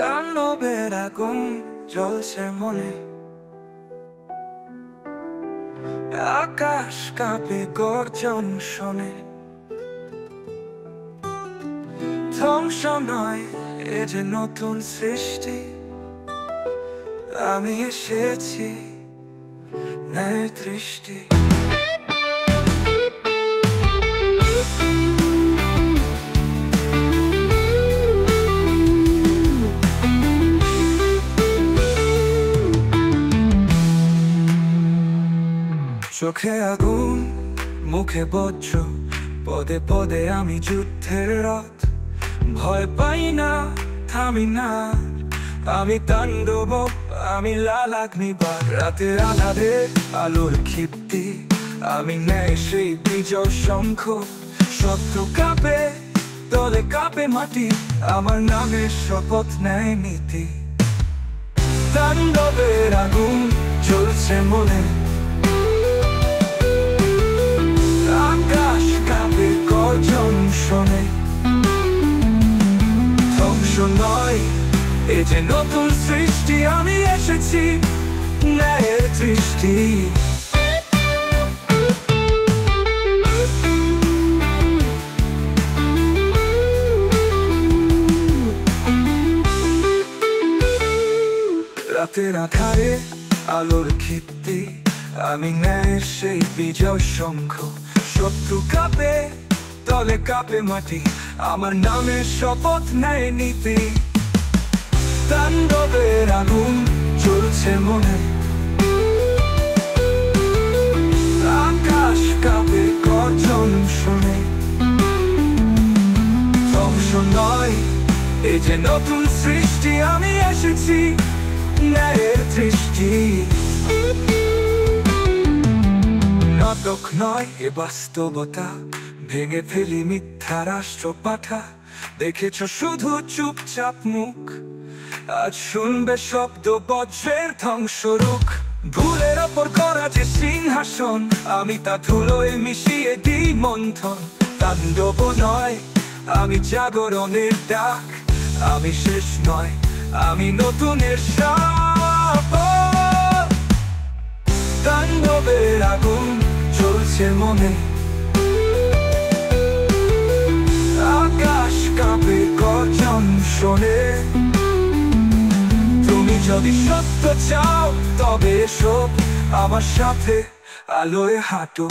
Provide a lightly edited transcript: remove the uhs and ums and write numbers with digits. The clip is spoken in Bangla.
তাণ্ডবের আগুন জ্বলছে মনে, আকাশ কাঁপে গর্জন শোনে। ধ্বংস নয়, এ যে নতুন সৃষ্টি, আমি এসেছি ন্যায় দৃষ্টি। চোখে আগুন, মুখে বজ্র, পদে পদে আমি যুদ্ধের রথ। ভয় পাই না, থামি না, আমি তাণ্ডব, আমি লাল অগ্নিবাণ। রাতের আঁধারে আলোর ক্ষিপ্তি, আমি ন্যায় সেই বিজয় শঙ্খ। শত্রু কাঁপে, দলে কাঁপে মাটি, আমার নামের শপথ ন্যায় নীতি। তাণ্ডবের আগুন জ্বলছে মনে, আকাশ কাঁপে গর্জন শোনে। ধ্বংস নয়, এ যে নতুন সৃষ্টি, আমি এসেছি ন্যায়ের দৃষ্টি। রাতের আধারে আলোর ক্ষিপ্তি, আমি ন্যায়ের সেই বিজয় শঙ্খ। শত্রু কাঁপে, দলে কাঁপে মাটি, আমার নামের শপথ ন্যায় নীতি। তাণ্ডবের আগুন জ্বলছে মনে, আকাশ কাঁপে গর্জন শোনে। ধ্বংস নয়, এই যে নতুন সৃষ্টি, আমি এসেছি ন্যায়ের দৃষ্টি। নাটক নয়, এ বাস্তবতা, ভেঙে ফেলি মিথ্যা রাষ্ট্র পাঠা। দেখেছ শুধু চুপচাপ মুখ, আজ শুনবে শব্দ বজ্রের ধ্বংসরুখ। ভুলের ওপর করা যে সিংহাসন, আমি তা ধুলোয় মিশিয়ে দিই মন্থন। তাণ্ডব নয়, আমি জাগরণের ডাক, আমি শেষ নয়, আমি নতুনের শপথ। তাণ্ডবের আগুন জ্বলছে মনে, আকাশ কাঁপে গর্জন শোনে। তুমি যদি সত্য চাও, তবে এসো আমার সাথে আলোয় হাঁটো।